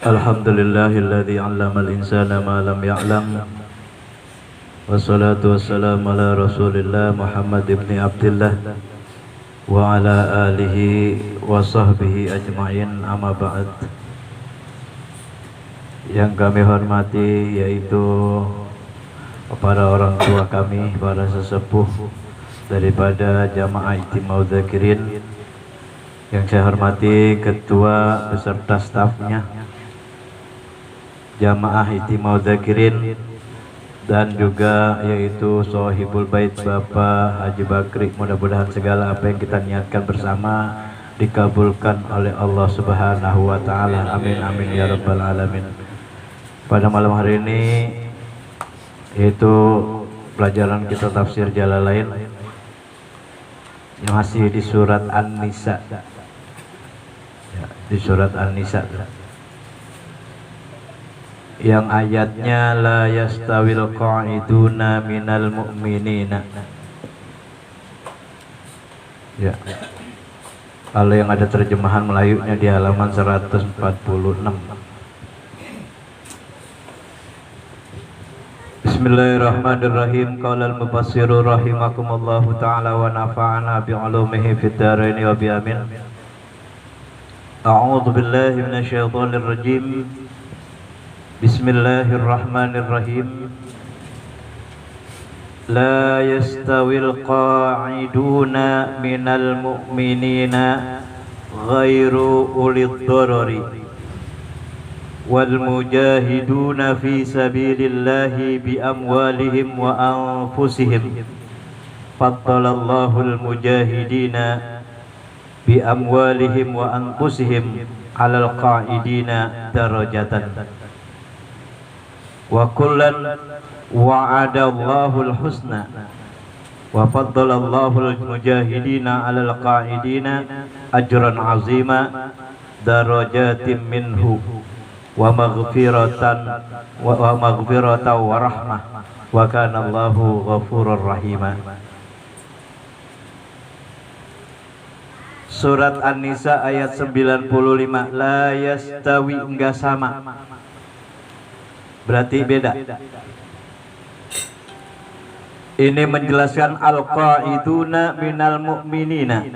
Alhamdulillahilladzi 'allamal insana ma lam ya'lam. Wassalatu wassalamu ala Rasulillah Muhammad ibn Abdullah wa ala alihi wa sahbihi ajma'in, amma ba'd. Yang kami hormati yaitu para orang tua kami, para sesepuh daripada Jamaah Ijtima'u Dzakirin. Yang saya hormati ketua beserta stafnya Jamaah Ijtima'u Dzakirin, dan juga yaitu Sohibul Bait Bapak Haji Bakri. Mudah-mudahan segala apa yang kita niatkan bersama dikabulkan oleh Allah Subhanahu wa taala. Amin amin ya rabbal alamin. Pada malam hari ini yaitu pelajaran kita tafsir Jalalain masih di surat An-Nisa. Ya, di surat An-Nisa. Yang ayatnya la yastawil qa'iduna minal mu'minina. Ya. Kalau yang ada terjemahan Melayunya di halaman 146. Bismillahirrahmanirrahim. Qala al-mufassiru rahimakumullahu ta'ala wa nafa'ana bi'ulumihi fid dharain wa bi amin. A'udzu billahi minasyaitonir rajim. Bismillahirrahmanirrahim. La yastawil qa'iduna minal mu'minina ghairu ulid darari wal mujahiduna fi sabilillahi bi amwalihim wa anfusihim. Faddalallahu al mujahidina bi amwalihim wa anfusihim 'alal qa'idina darajatan. Wa kullan wa'adallahu al-husna wa faddalallahu al-mujahidina 'alal qa'idina ajran 'azima darajatin minhu wa maghfiratan wa rahmah wa kana Allahu ghafurur rahima. Surat An-Nisa ayat 95. La yastawi, enggak sama, berarti beda. Ini menjelaskan al-qa'iduna minal mu'minina.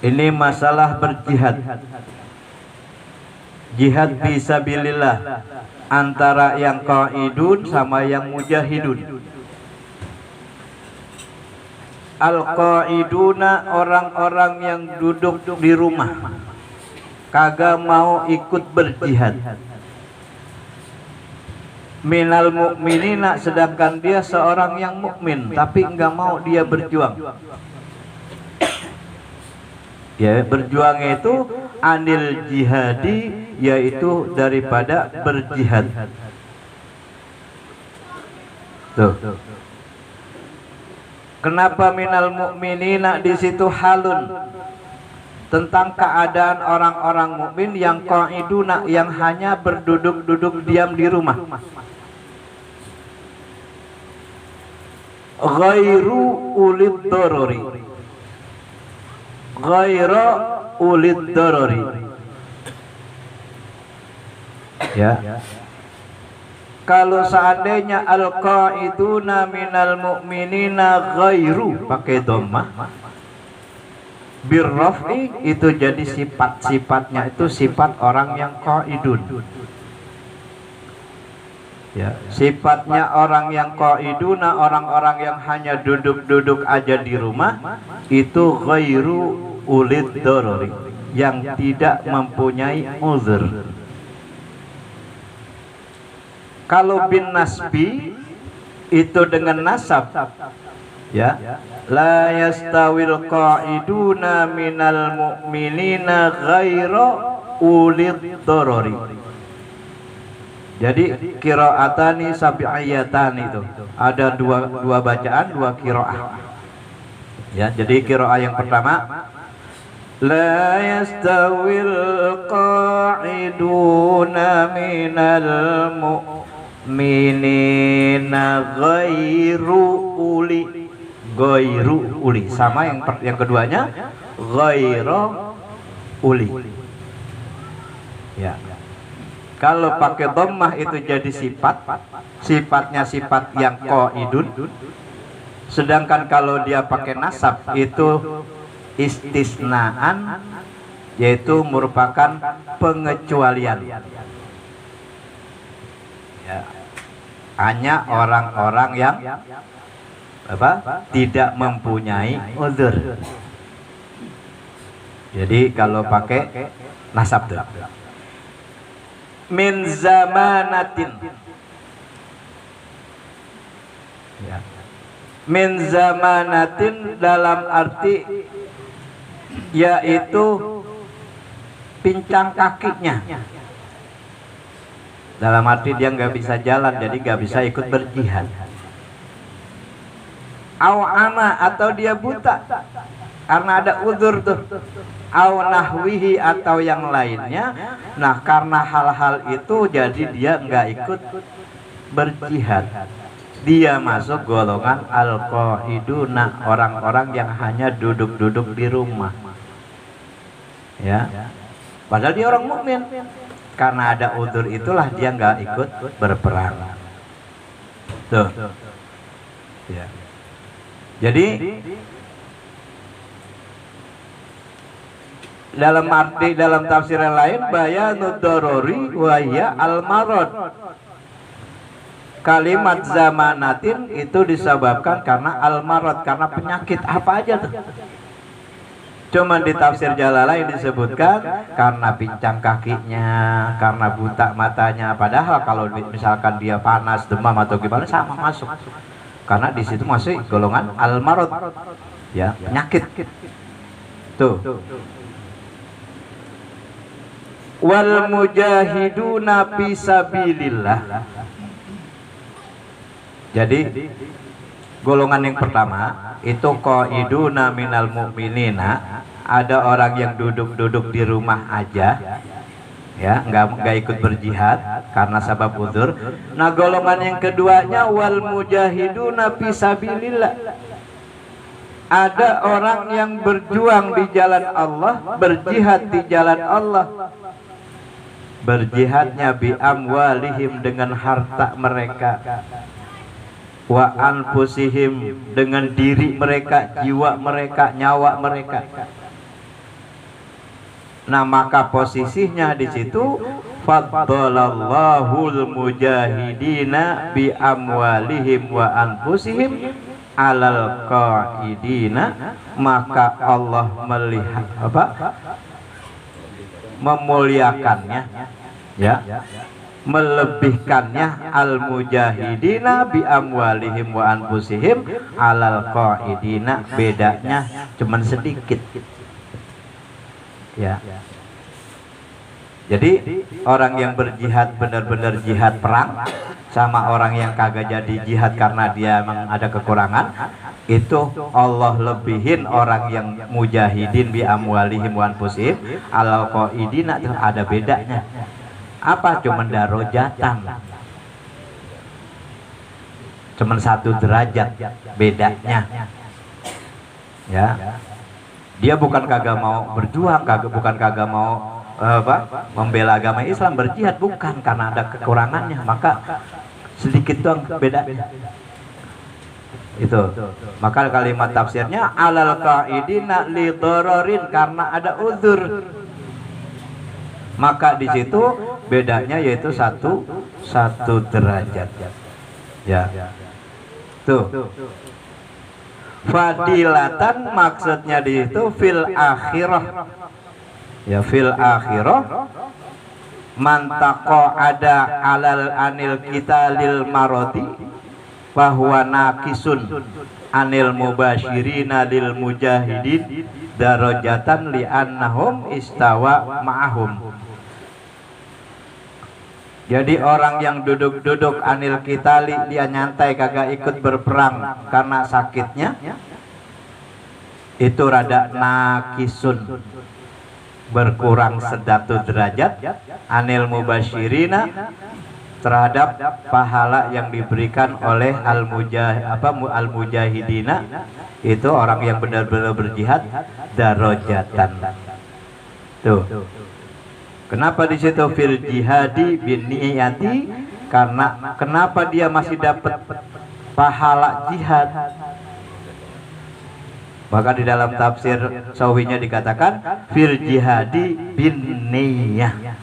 Ini masalah berjihad, jihad fisabilillah, antara yang qa'idun sama yang mujahidun. Al-qa'iduna orang-orang yang duduk di rumah, kagak mau ikut berjihad. Minal mu'minina, sedangkan dia seorang yang mukmin tapi enggak mau dia berjuang. Ya, berjuang itu anil jihadi, yaitu daripada berjihad. Tuh. Kenapa minal mu'minina di situ halun? Tentang keadaan orang-orang mukmin yang qa'iduna, yang hanya berduduk-duduk diam di rumah. Ghairu ulid darari. Ghairu ulid darari. Ya. Kalau seandainya al-qa'iduna minal mu'minina ghairu pakai dhammah, birraf'i itu jadi sifat-sifatnya itu sifat orang yang qa'idun. Ya, sifatnya orang yang qa'iduna, orang-orang yang hanya duduk-duduk aja di rumah, itu ghairu ulid darari, yang tidak mempunyai uzur. Kalau bin nasbi itu dengan nasab, ya, la yastawil qa'iduna minal mu'minina ghairu ulid darari. Jadi qiraatani sab'iyatan itu ada dua bacaan, dua qiraah. Ya, jadi qiraah yang pertama, la yastawil qa'iduna minal mu'minina ghairu uli, sama yang keduanya ghairu uli. Ya. Kalau pakai dhammah itu jadi sifatnya sifat yang qaidun. Sedangkan kalau dia pakai nasab itu istisnaan, yaitu merupakan pengecualian. Ya. Hanya orang-orang yang tidak mempunyai uzur. Jadi kalau pakai nasab tuh. Min zamanatin. Ya. Min zamanatin dalam arti yaitu pincang kakinya. Dalam arti dia nggak bisa jalan, jadi nggak bisa ikut berjihad. Ama atau dia buta karena ada uzur tuh. Au nahwihi atau yang lainnya. Nah, karena hal-hal itu jadi dia nggak ikut berjihad. Dia masuk golongan al-qaiduna, orang-orang yang hanya duduk-duduk di rumah. Ya. Padahal dia orang mukmin. Karena ada uzur itulah dia nggak ikut berperang. Tuh. Ya. Jadi dalam tafsir yang lain bayanud daruri wa hiya al-marad. Kalimat zamanatin itu disebabkan karena al-marad, karena penyakit apa aja tuh. Cuman di tafsir Jalalain disebutkan karena pincang kakinya, karena buta matanya. Padahal kalau misalkan dia panas, demam atau gimana sama masuk. Karena di situ masih golongan al-marad. Ya, penyakit. Tuh. Wal mujahiduna fisabilillah. Jadi golongan yang pertama itu qaiduna minal mu'minina, ada orang yang duduk-duduk di rumah aja, ya nggak ikut berjihad karena sebab uzur. Nah, golongan yang keduanya wal mujahiduna fisabilillah, ada orang yang berjuang di jalan Allah, berjihad di jalan Allah. Berjihadnya bi amwalihim dengan harta mereka, wa anfusihim dengan diri mereka, jiwa mereka, nyawa mereka. Nah, maka posisinya di situ faddalallahu mujahidina bi amwalihim wa anfusihim alal qaidina, maka Allah melihat memuliakannya, ya, melebihkannya al mujahidina bi amwalihim wa anfusihim alal qaidina. Bedanya cuman sedikit, ya. Jadi orang yang berjihad benar-benar jihad perang sama orang yang kagak jadi jihad karena dia emang ada kekurangan, itu Allah lebihin orang yang mujahidin bi amwalihim wa anfusihim alal qaidina. Ada bedanya. Apa? Cuman darajatan, cuman 1 derajat bedanya, ya. Dia bukan kagak mau berjuang, bukan kagak mau membela agama Islam, berjihad, bukan, karena ada kekurangannya, maka sedikit doang bedanya. Itu maka kalimat tafsirnya alal qaidina li dararin, karena ada uzur. Maka di situ bedanya yaitu satu derajat, ya. Tuh. Fadilatan maksudnya di situ fil akhirah, ya, fil akhirah mantaqo ada alal anil qitalil marodi bahwa nakisun anil mubashirina lil mujahidin darajatan li annahum istawa ma'ahum. Jadi orang yang duduk-duduk anil qitali, dia nyantai kagak ikut berperang karena sakitnya, itu rada nakisun, berkurang 1 derajat anil mubashirina, terhadap pahala yang diberikan oleh al-mujahidina, itu orang yang benar-benar berjihad, darajatan. Tuh. Kenapa di situ fil jihadi bin niyati? Karena kenapa dia masih dapat pahala jihad? Maka di dalam tafsir Sawinya dikatakan fil jihadi bin niyah.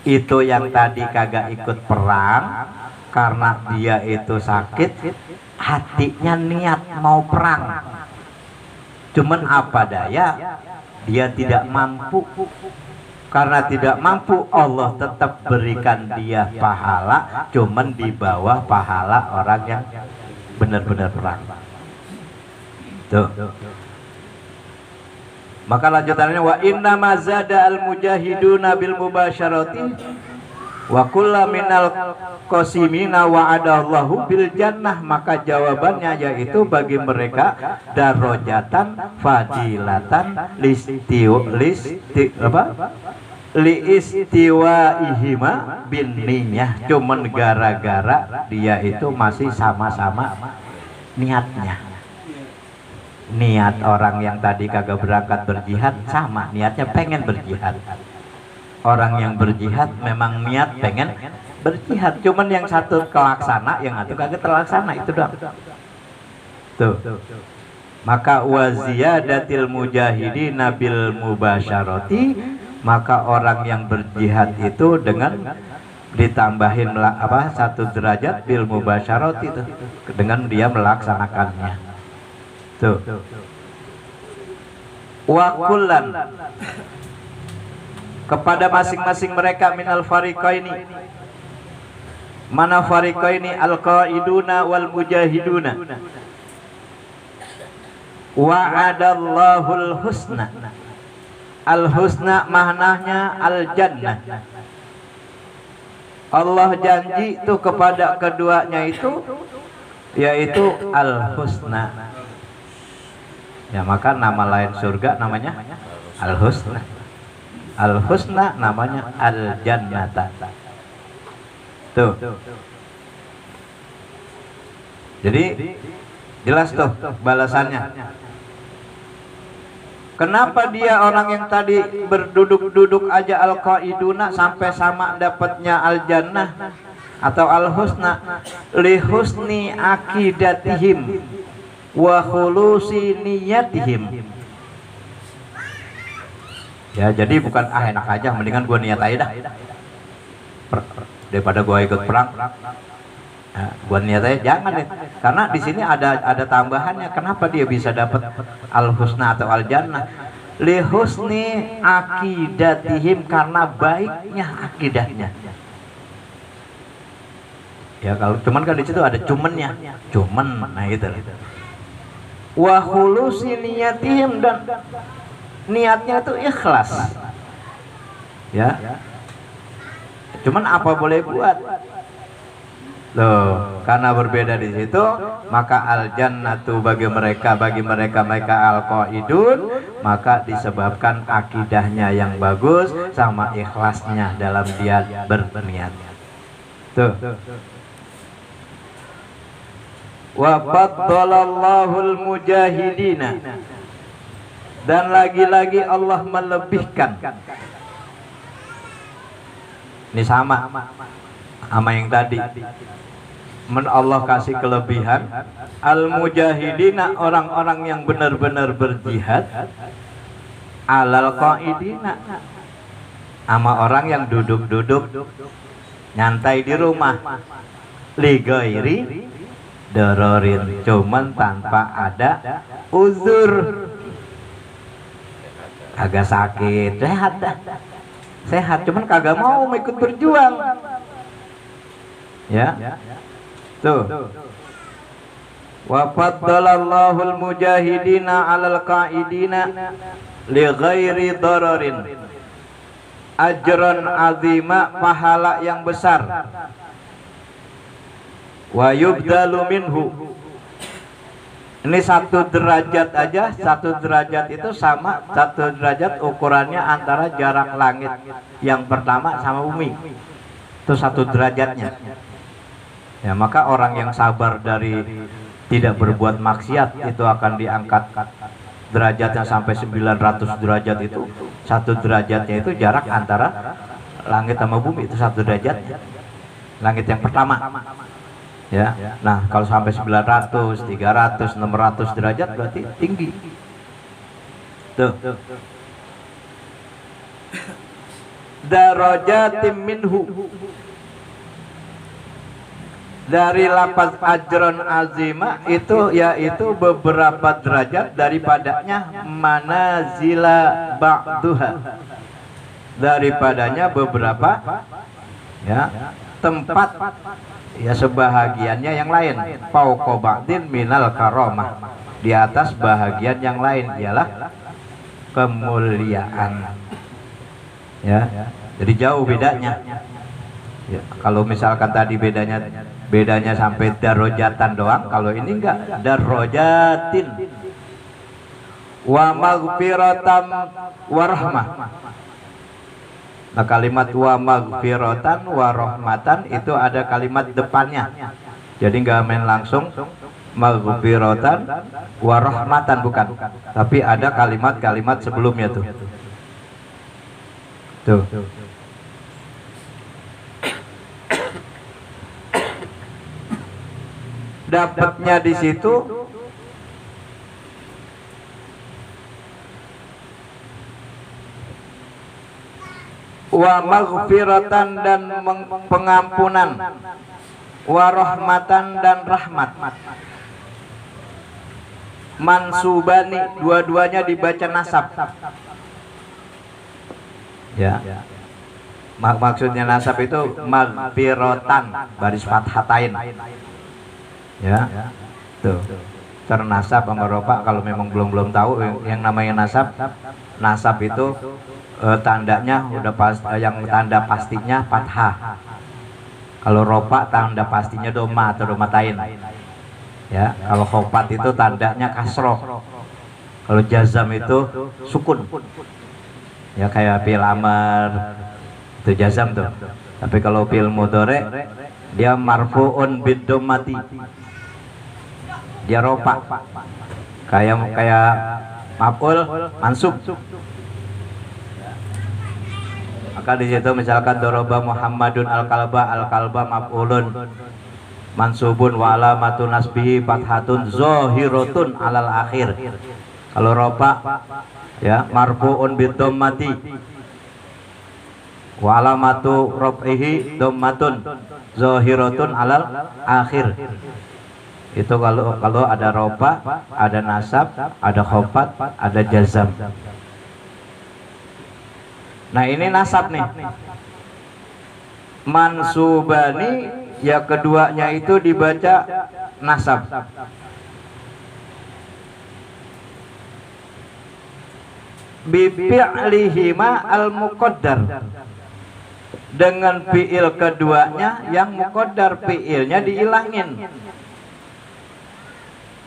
Itu yang tadi kagak ikut perang karena dia itu sakit, hatinya niat mau perang. Cuman apa daya, dia tidak mampu. Karena tidak mampu, Allah tetap berikan dia pahala, cuman di bawah pahala orang yang benar-benar perang. Tuh. Maka lanjutannya wa inna mazada al mujahiduna bil mubasyarati wa kullu minal qasimina wa adallahu bil jannah. Maka jawabannya yaitu bagi mereka darajatan fadilatan liistiwaihima bin niyah. Cuman gara-gara dia itu masih sama-sama niatnya. Niat orang yang tadi kagak berangkat berjihad sama, niatnya pengen berjihad. Orang yang berjihad memang niat pengen berjihad, cuman yang satu kelaksana, yang satu kagak terlaksana, itu doang. Tuh. Maka waziyadatil mujahidina bil mubasyarati, maka orang yang berjihad itu dengan ditambahin satu derajat bil mubasyarati itu dengan dia melaksanakannya. Tuh. Wa kullan, kepada masing-masing mereka minal fariqaini. Mana fariqaini? Al-qaiduna wal mujahiduna. Wa'adallahul husna. Al-husna maknanya al-jannah. Allah janji itu kepada keduanya itu yaitu al-husna. Ya, maka nama lain surga namanya al-husna. Al-husna namanya al-jannata. Tuh. Jadi jelas tuh balasannya. Kenapa dia orang yang tadi berduduk-duduk aja al-qaiduna sampai sama dapatnya al-jannah atau al-husna? Li husni aqidatihim wa khulusi niyatihim. Ya, jadi bukan enak aja, mendingan gua niat aja dah daripada gua ikut perang. Ya, gua niat aja, jangan deh. Karena di sini ada tambahannya. Kenapa dia bisa dapat al-husna atau al-jannah? Li husni aqidatihim, karena baiknya akidahnya. Ya, kalau cuman kan di situ ada cumennya. Cuman, nah itu. Wa khulusi niyatihim, dan niatnya itu ikhlas. Ya. Cuman apa boleh buat? Loh, karena berbeda di situ, maka al-jannatu bagi mereka al-qaidun, maka disebabkan akidahnya yang bagus sama ikhlasnya dalam dia berniat. Tuh. Wa faddalallahu mujahidina, dan lagi-lagi Allah melebihkan. Ini sama yang tadi. Allah kasih kelebihan al-mujahidina, orang-orang yang benar-benar berjihad, alal qaidina, sama orang yang duduk-duduk nyantai di rumah, li ghairi dororin, cuman tanpa ada uzur. Agak sakit, sehat, cuman kagak mau ikut berjuang. Ya, tuh. Wa faddalallahu al-mujahidina 'alal qaidina li ghairi dororin, ajran azima, pahala yang besar. Wa yubdalu minhu, ini satu derajat aja, satu derajat itu sama, satu derajat ukurannya antara jarak langit yang pertama sama bumi, itu satu derajatnya. Ya, maka orang yang sabar dari tidak berbuat maksiat itu akan diangkat derajatnya sampai 900 derajat itu 1 derajatnya itu jarak antara langit sama bumi, itu 1 derajat. Langit yang pertama. Ya. Nah, kalau sampai 900, 300, 600 derajat berarti tinggi. Tuh. Darajatim minhu. Dari lafaz ajron azima itu yaitu beberapa derajat daripadanya, manazila ba'duha, daripadanya beberapa ya tempat ya sebahagiannya yang lain, fauqa ba'din minal karamah, di atas bahagian yang lain ialah kemuliaan ya. Jadi jauh bedanya ya. Kalau misalkan tadi bedanya sampai darajatan doang, kalau ini enggak, darajatin wa maghfiratan wa rahmah. Nah, kalimat wa maghfiratan wa rahmatan itu ada kalimat depannya, jadi enggak main langsung maghfiratan wa rahmatan, bukan, tapi ada kalimat-kalimat sebelumnya tuh. Dapatnya di situ wa maghfiratan dan pengampunan, wa rahmatan dan rahmat. Mansubani, dua-duanya dibaca nasab. Ya. Maksudnya nasab itu maghfiratan baris fathatain. Ya, tuh ternasab sama rofa. Kalau memang belum tahu yang namanya nasab itu tandanya udah pas, yang tanda pastinya fathah. Kalau rofa tanda pastinya doma atau domatain. Ya, kalau khofat itu tandanya kasroh. Kalau jazam itu sukun. Ya, kayak fi'il amar itu jazam tuh. Tapi kalau fi'il mudhari dia marfu'un bid-dhammati, dia rofa, kayak maf'ul mansub. Maka di situ misalkan doroba Muhammadun al-kalba maf'ulun mansubun wa alamatun nasbihi fathatun zahiratun alal akhir. Kalau rofa ya marfu'un bid-dhammati wa alamatu raf'ihi dhammatun zahiratun alal akhir. Itu kalau ada rofa, ada nasab, ada khofat, ada jazam. Nah, ini nasab nih. Mansubani ya keduanya itu dibaca nasab. Bi fi'lihima al-muqaddar, dengan fi'il keduanya yang muqaddar, fi'ilnya diilangin.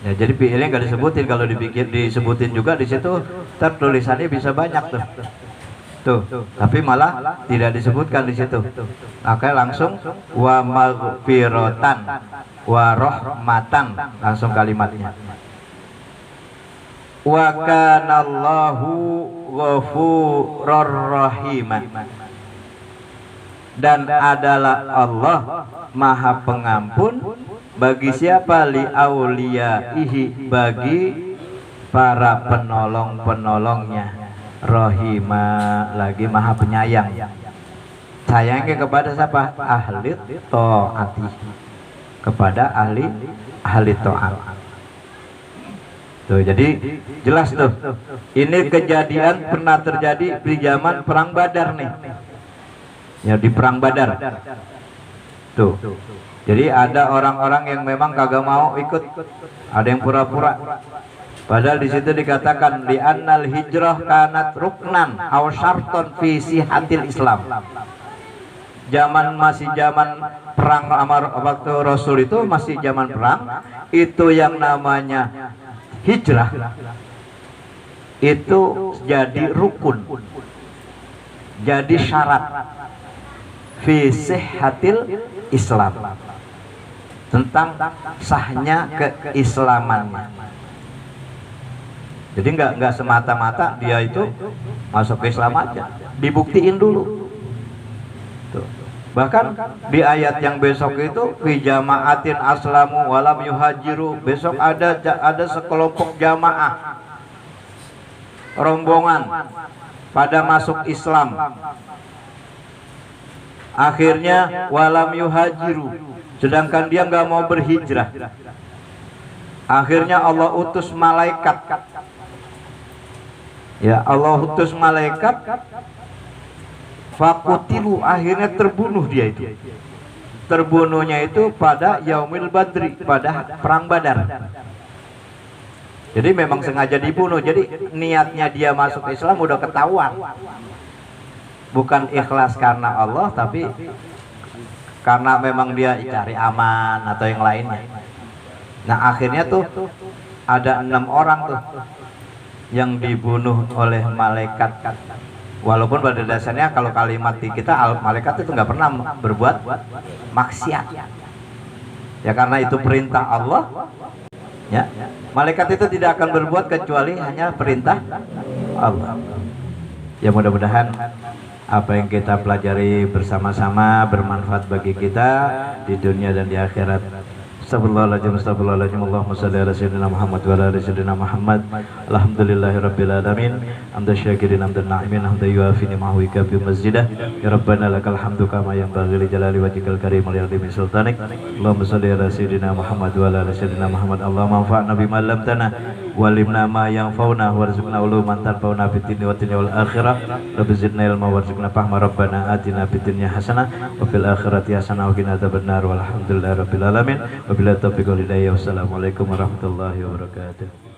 Ya, jadi fi'ilnya nggak disebutin. Kalau disebutin juga di situ tertulisannya bisa banyak tuh. Tapi malah tidak disebutkan di situ. Maka langsung wa maghfiratan wa rahmatan, langsung kalimatnya. Wa kanallahu ghafurur rahim, dan adalah Allah Maha Pengampun bagi siapa? Li auliyaihi, bagi para penolong-penolongnya. Rahima, lagi Maha Penyayang. Sayangnya kepada siapa? Ahli ta'ati, kepada ahli ta'at. Tuh, jadi jelas tuh. Ini kejadian pernah terjadi di zaman perang Badar nih. Ya, di perang Badar. Tuh. Jadi ada orang-orang yang memang kagak mau ikut, ada yang pura-pura. Padahal di situ dikatakan di annal hijrah kanat ruknan aw syarton fi sihatil Islam. Masih zaman perang, waktu Rasul itu masih zaman perang, itu yang namanya hijrah itu jadi rukun, jadi syarat fi sihatil Islam, tentang sahnya keislamannya. Jadi nggak semata-mata dia itu masuk ke Islam aja, dibuktiin dulu. Tuh. Bahkan di ayat yang besok itu fi jama'atin aslamu walam yuhajiru, besok ada sekelompok jamaah rombongan pada masuk Islam, akhirnya walam yuhajiru, sedangkan dia nggak mau berhijrah. Akhirnya Allah utus malaikat, ya Allah utus malaikat, fakutilu, akhirnya terbunuh dia itu. Terbunuhnya itu pada Yaumil Badri, pada perang Badar. Jadi memang sengaja dibunuh. Jadi niatnya dia masuk Islam udah ketahuan. Bukan ikhlas karena Allah, tapi karena memang dia cari aman atau yang lainnya. Nah akhirnya tuh ada 6 orang tuh yang dibunuh oleh malaikat. Walaupun pada dasarnya kalau kalimat di kita malaikat itu nggak pernah berbuat maksiat. Ya karena itu perintah Allah. Ya, malaikat itu tidak akan berbuat kecuali hanya perintah Allah. Ya mudah-mudahan apa yang kita pelajari bersama-sama bermanfaat bagi kita di dunia dan di akhirat. Astagfirullahaladzim, astagfirullahaladzim. Allahumma salli ala sayyidina Muhammad wa ala ali sayyidina Muhammad. Alhamdulillahirabbil alamin. Hamdan syakirin hamdan na'imin hamdan yuafi ni'amahu wa yukafi mazzidah. Ya Rabbana lakal hamdu kama yanbaghi li jalali wajhikal karim wa li 'azimi sultanik. Allahumma salli ala sayyidina Muhammad wa ala ali sayyidina Muhammad. Allahumma anfa'na bima 'allamtana wa 'allimna ma yanfa'una warzuqna uluman tanfa'una fid dunya wa wal akhirah. Rabbi zidna ilma warzuqna fahma. Rabbana atina fid dunya hasanah wa fil akhirati hasanah wa qina adzabannar. Walhamdulillahirabbil alamin. Wabillahi taufiq wal hidayah. Wassalamualaikum warahmatullahi wabarakatuh.